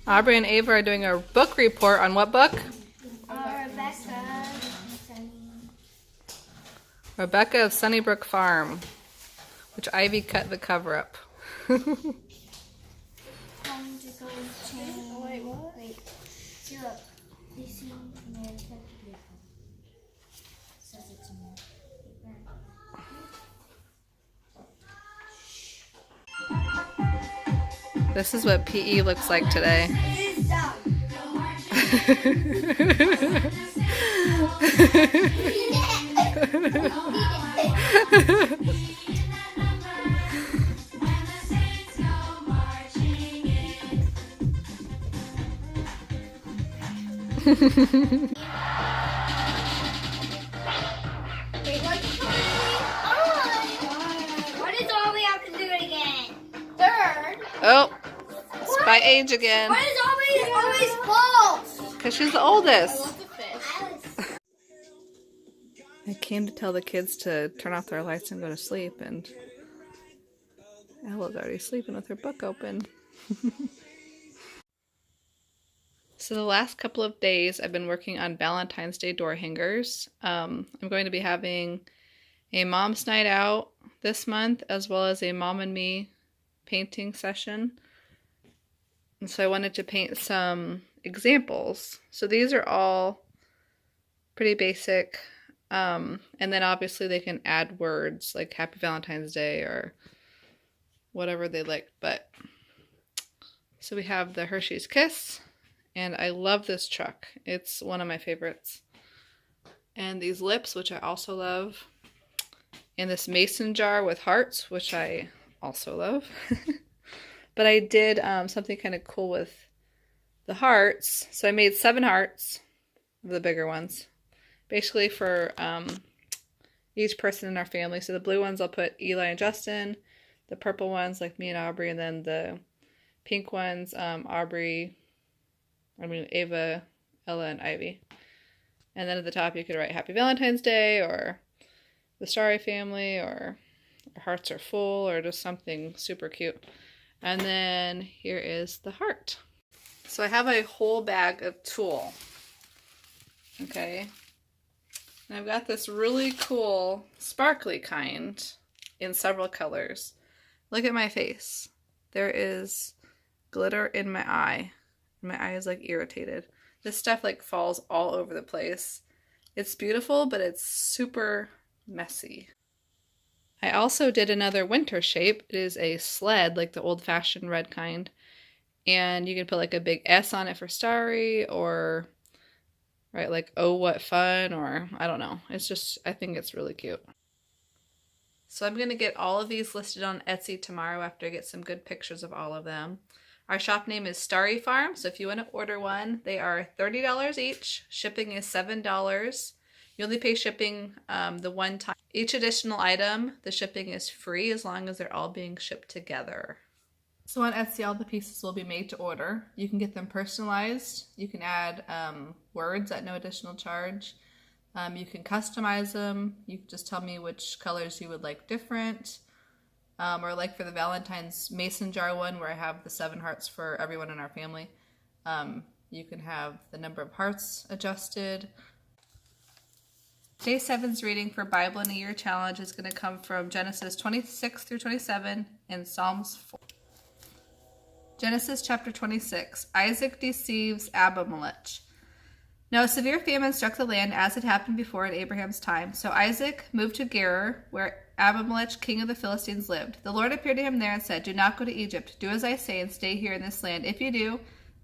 Aubrey and Ava are doing a book report on what book? Rebecca. Rebecca of Sunnybrook Farm, which Ivy cut the cover up. Wait, what? Wait. See, look. You see America? Says it's America. This is what PE looks like today. It is done. Wait, what's going on? What is Ollie have to do it again? Third. Oh, it's by age again. What is always false? Because she's the oldest. Alice. I came to tell the kids to turn off their lights and go to sleep, and Ella's already sleeping with her book open. So the last couple of days I've been working on Valentine's Day door hangers. I'm going to be having a mom's night out this month, as well as a mom and me painting session. And so I wanted to paint some examples. So these are all pretty basic. And then obviously they can add words like Happy Valentine's Day or whatever they like. But so we have the Hershey's Kiss, and I love this truck. It's one of my favorites. And these lips, which I also love. And this mason jar with hearts, which I also love. But I did something kind of cool with the hearts. So I made 7 hearts, the bigger ones, basically for each person in our family. So the blue ones I'll put Eli and Justin, the purple ones like me and Aubrey, and then the pink ones Ava, Ella, and Ivy. And then at the top you could write Happy Valentine's Day, or the Stary family, or our hearts are full, or just something super cute. And then here is the heart. So I have a whole bag of tulle. Okay. And I've got this really cool sparkly kind in several colors. Look at my face. There is glitter in my eye. My eye is like irritated. This stuff like falls all over the place. It's beautiful, but it's super messy. I also did another winter shape. It is a sled, like the old-fashioned red kind. And you can put like a big S on it for Starry, or right, like, oh, what fun, or I don't know. It's just, I think it's really cute. So I'm going to get all of these listed on Etsy tomorrow after I get some good pictures of all of them. Our shop name is Stary Farm, so if you want to order one, they are $30 each. Shipping is $7. You only pay shipping the one time. Each additional item, the shipping is free as long as they're all being shipped together. So on Etsy, all the pieces will be made to order. You can get them personalized. You can add words at no additional charge. You can customize them. You can just tell me which colors you would like different. Or like for the Valentine's mason jar one, where I have the 7 hearts for everyone in our family. You can have the number of hearts adjusted. Day 7's reading for Bible in a Year Challenge is going to come from Genesis 26 through 27 and Psalms 4. Genesis chapter 26. Isaac deceives Abimelech. Now a severe famine struck the land, as had happened before in Abraham's time. So Isaac moved to Gerar, where Abimelech, king of the Philistines, lived. The Lord appeared to him there and said, "Do not go to Egypt. Do as I say and stay here in this land. If you do,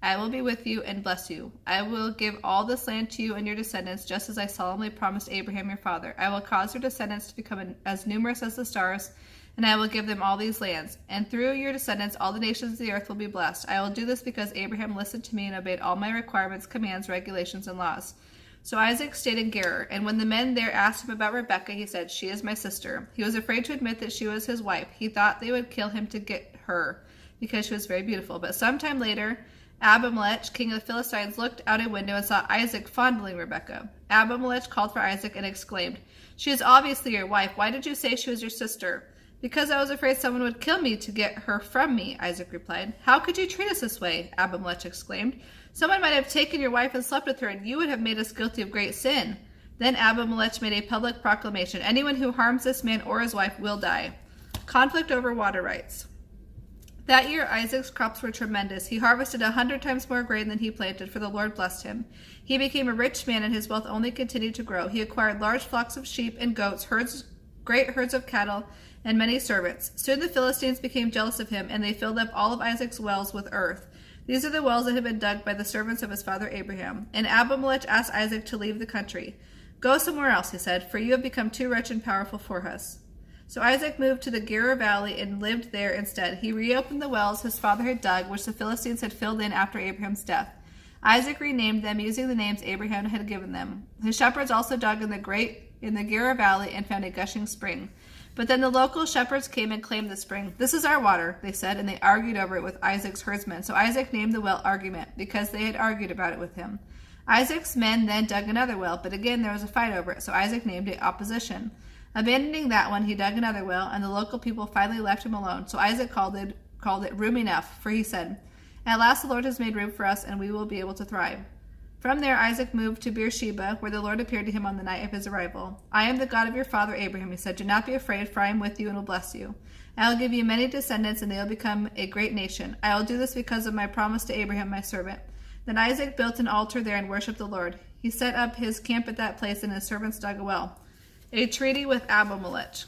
I will be with you and bless you. I will give all this land to you and your descendants, just as I solemnly promised Abraham your father. I will cause your descendants to become as numerous as the stars, and I will give them all these lands. And through your descendants, all the nations of the earth will be blessed. I will do this because Abraham listened to me and obeyed all my requirements, commands, regulations, and laws." So Isaac stayed in Gerar, and when the men there asked him about Rebekah, he said, "She is my sister." He was afraid to admit that she was his wife. He thought they would kill him to get her, because she was very beautiful. But sometime later, Abimelech, king of the Philistines, looked out a window and saw Isaac fondling Rebekah. Abimelech called for Isaac and exclaimed, "She is obviously your wife. Why did you say she was your sister?" Because I was afraid someone would kill me to get her from me, Isaac replied. How could you treat us this way? Abimelech exclaimed. Someone might have taken your wife and slept with her, and you would have made us guilty of great sin. Then Abimelech made a public proclamation. Anyone who harms this man or his wife will die. Conflict over water rights. That year Isaac's crops were tremendous. He harvested 100 times more grain than he planted, for the Lord blessed him. He became a rich man, and his wealth only continued to grow. He acquired large flocks of sheep and goats, great herds of cattle, and many servants. Soon the Philistines became jealous of him, and they filled up all of Isaac's wells with earth. These are the wells that had been dug by the servants of his father Abraham. And Abimelech asked Isaac to leave the country. Go somewhere else, he said, for you have become too rich and powerful for us. So Isaac moved to the Gerar Valley and lived there instead. He reopened the wells his father had dug, which the Philistines had filled in after Abraham's death. Isaac renamed them using the names Abraham had given them. His shepherds also dug in the Gerar Valley and found a gushing spring. But then the local shepherds came and claimed the spring. This is our water, they said, and they argued over it with Isaac's herdsmen. So Isaac named the well Argument, because they had argued about it with him. Isaac's men then dug another well, but again there was a fight over it, so Isaac named it Opposition. Abandoning that one, he dug another well, and the local people finally left him alone. So Isaac called it Room Enough, for he said, At last the Lord has made room for us, and we will be able to thrive. From there Isaac moved to Beersheba, where the Lord appeared to him on the night of his arrival. I am the God of your father Abraham, he said. Do not be afraid, for I am with you and will bless you. I will give you many descendants, and they will become a great nation. I will do this because of my promise to Abraham, my servant. Then Isaac built an altar there and worshipped the Lord. He set up his camp at that place, and his servants dug a well. A treaty with Abimelech.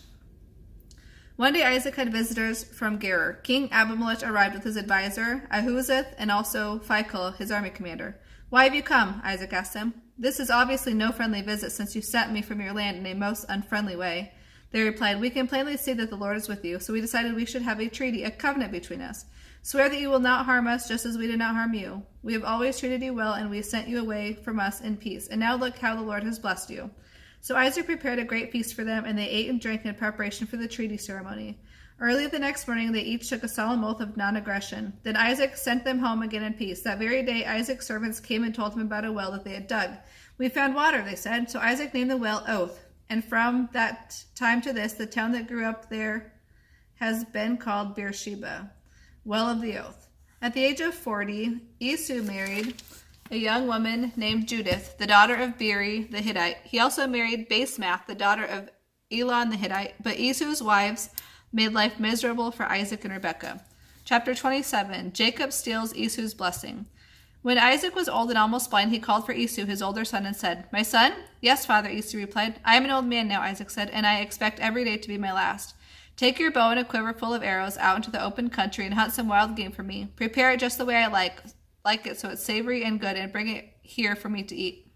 One day Isaac had visitors from Gerar. King Abimelech arrived with his advisor, Ahuzeth, and also Phicol, his army commander. Why have you come? Isaac asked them. This is obviously no friendly visit, since you sent me from your land in a most unfriendly way. They replied, We can plainly see that the Lord is with you, so we decided we should have a treaty, a covenant between us. Swear that you will not harm us, just as we did not harm you. We have always treated you well, and we sent you away from us in peace. And now look how the Lord has blessed you. So Isaac prepared a great feast for them, and they ate and drank in preparation for the treaty ceremony. Early the next morning, they each took a solemn oath of non-aggression. Then Isaac sent them home again in peace. That very day, Isaac's servants came and told him about a well that they had dug. We found water, they said. So Isaac named the well Oath. And from that time to this, the town that grew up there has been called Beersheba, Well of the Oath. At the age of 40, Esau married a young woman named Judith, the daughter of Beeri the Hittite. He also married Basemath, the daughter of Elon the Hittite. But Esau's wives made life miserable for Isaac and Rebekah. Chapter 27. Jacob steals Esau's blessing. When Isaac was old and almost blind, he called for Esau, his older son, and said, My son? Yes, father, Esau replied. I am an old man now, Isaac said, and I expect every day to be my last. Take your bow and a quiver full of arrows out into the open country and hunt some wild game for me. Prepare it just the way I like it so it's savory and good, and bring it here for me to eat.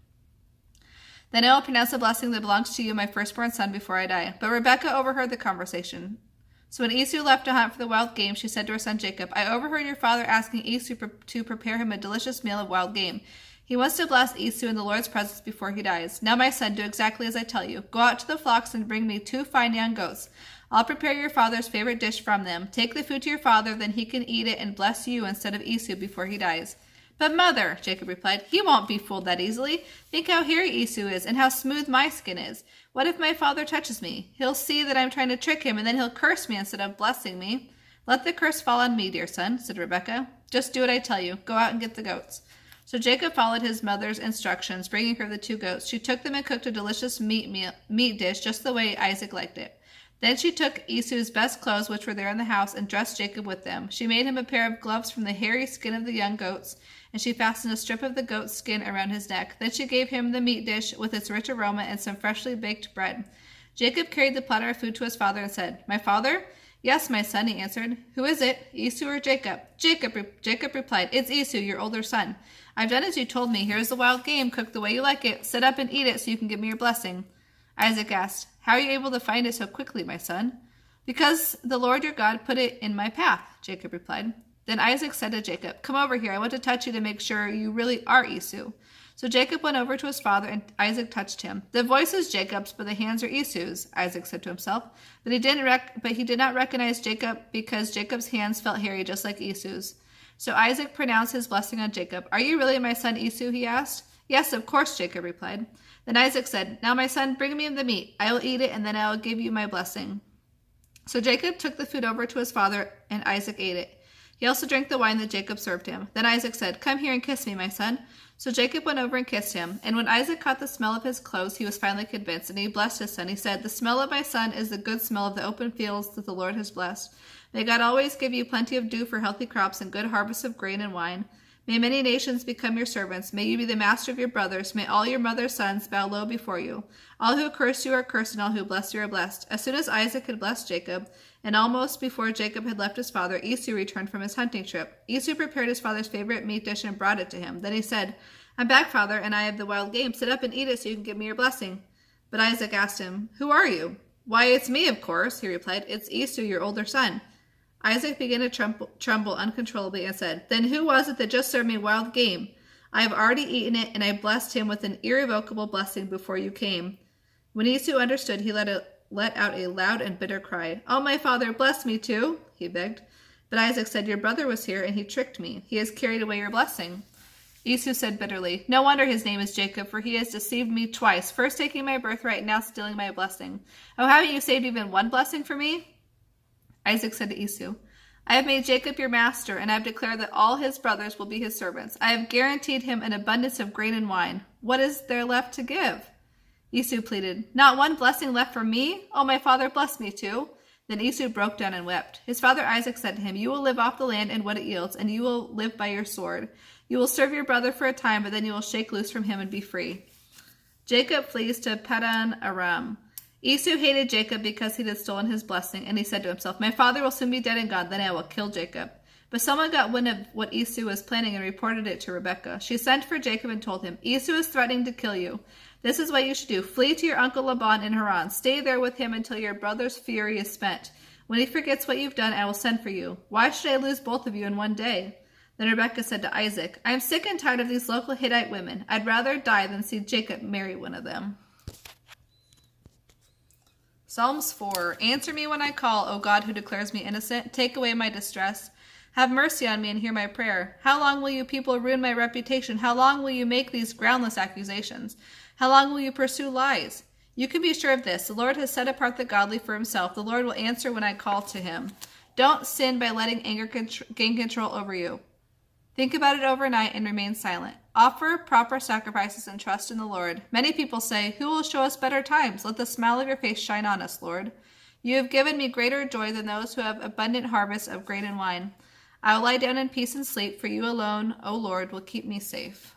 Then I will pronounce the blessing that belongs to you, my firstborn son, before I die. But Rebekah overheard the conversation. So when Esau left to hunt for the wild game, she said to her son Jacob, I overheard your father asking Esau to prepare him a delicious meal of wild game. He wants to bless Esau in the Lord's presence before he dies. Now, my son, do exactly as I tell you. Go out to the flocks and bring me 2 fine young goats. I'll prepare your father's favorite dish from them. Take the food to your father, then he can eat it and bless you instead of Esau before he dies. But mother, Jacob replied, he won't be fooled that easily. Think how hairy Esau is and how smooth my skin is. What if my father touches me? He'll see that I'm trying to trick him, and then he'll curse me instead of blessing me. Let the curse fall on me, dear son, said Rebekah. Just do what I tell you. Go out and get the goats. So Jacob followed his mother's instructions, bringing her the 2 goats. She took them and cooked a delicious meat dish just the way Isaac liked it. Then she took Esau's best clothes, which were there in the house, and dressed Jacob with them. She made him a pair of gloves from the hairy skin of the young goats, and she fastened a strip of the goat's skin around his neck. Then she gave him the meat dish with its rich aroma and some freshly baked bread. Jacob carried the platter of food to his father and said, My father? Yes, my son, he answered. Who is it, Esau or Jacob? Jacob replied, It's Esau, your older son. I've done as you told me. Here's the wild game, cooked the way you like it. Sit up and eat it so you can give me your blessing. Isaac asked, How are you able to find it so quickly, my son? Because the Lord your God put it in my path, Jacob replied. Then Isaac said to Jacob, Come over here. I want to touch you to make sure you really are Esau. So Jacob went over to his father, and Isaac touched him. The voice is Jacob's, but the hands are Esau's, Isaac said to himself. But he did not recognize Jacob because Jacob's hands felt hairy just like Esau's. So Isaac pronounced his blessing on Jacob. Are you really my son Esau? He asked. Yes, of course, Jacob replied. Then Isaac said, Now my son, bring me the meat. I will eat it, and then I will give you my blessing. So Jacob took the food over to his father, and Isaac ate it. He also drank the wine that Jacob served him. Then Isaac said, "Come here and kiss me, my son." So Jacob went over and kissed him. And when Isaac caught the smell of his clothes, he was finally convinced, and he blessed his son. He said, "The smell of my son is the good smell of the open fields that the Lord has blessed. May God always give you plenty of dew for healthy crops and good harvests of grain and wine. May many nations become your servants. May you be the master of your brothers. May all your mother's sons bow low before you. All who curse you are cursed, and all who bless you are blessed." As soon as Isaac had blessed Jacob, and almost before Jacob had left his father, Esau returned from his hunting trip. Esau prepared his father's favorite meat dish and brought it to him. Then he said, "I'm back, father, and I have the wild game. Sit up and eat it so you can give me your blessing." But Isaac asked him, "Who are you?" "Why, it's me, of course," he replied. "It's Esau, your older son." Isaac began to tremble uncontrollably and said, "Then who was it that just served me wild game? I have already eaten it, and I blessed him with an irrevocable blessing before you came." When Esau understood, he let out a loud and bitter cry. "Oh, my father, bless me too," he begged. But Isaac said, "Your brother was here, and he tricked me. He has carried away your blessing." Esau said bitterly, "No wonder his name is Jacob, for he has deceived me twice, first taking my birthright and now stealing my blessing. Oh, haven't you saved even one blessing for me?" Isaac said to Esau, "I have made Jacob your master, and I have declared that all his brothers will be his servants. I have guaranteed him an abundance of grain and wine. What is there left to give?" Esau pleaded, "Not one blessing left for me? Oh, my father, bless me too." Then Esau broke down and wept. His father Isaac said to him, "You will live off the land and what it yields, and you will live by your sword. You will serve your brother for a time, but then you will shake loose from him and be free." Jacob flees to Padan Aram. Esau hated Jacob because he had stolen his blessing, and he said to himself, "My father will soon be dead and gone, then I will kill Jacob." But someone got wind of what Esau was planning and reported it to Rebekah. She sent for Jacob and told him, "Esau is threatening to kill you. This is what you should do. Flee to your uncle Laban in Haran. Stay there with him until your brother's fury is spent. When he forgets what you've done, I will send for you. Why should I lose both of you in one day?" Then Rebekah said to Isaac, "I am sick and tired of these local Hittite women. I'd rather die than see Jacob marry one of them." Psalms 4. Answer me when I call, O God who declares me innocent. Take away my distress. Have mercy on me and hear my prayer. How long will you people ruin my reputation? How long will you make these groundless accusations? How long will you pursue lies? You can be sure of this. The Lord has set apart the godly for himself. The Lord will answer when I call to him. Don't sin by letting anger gain control over you. Think about it overnight and remain silent. Offer proper sacrifices and trust in the Lord. Many people say, "Who will show us better times? Let the smile of your face shine on us, Lord." You have given me greater joy than those who have abundant harvests of grain and wine. I will lie down in peace and sleep, for you alone, O Lord, will keep me safe.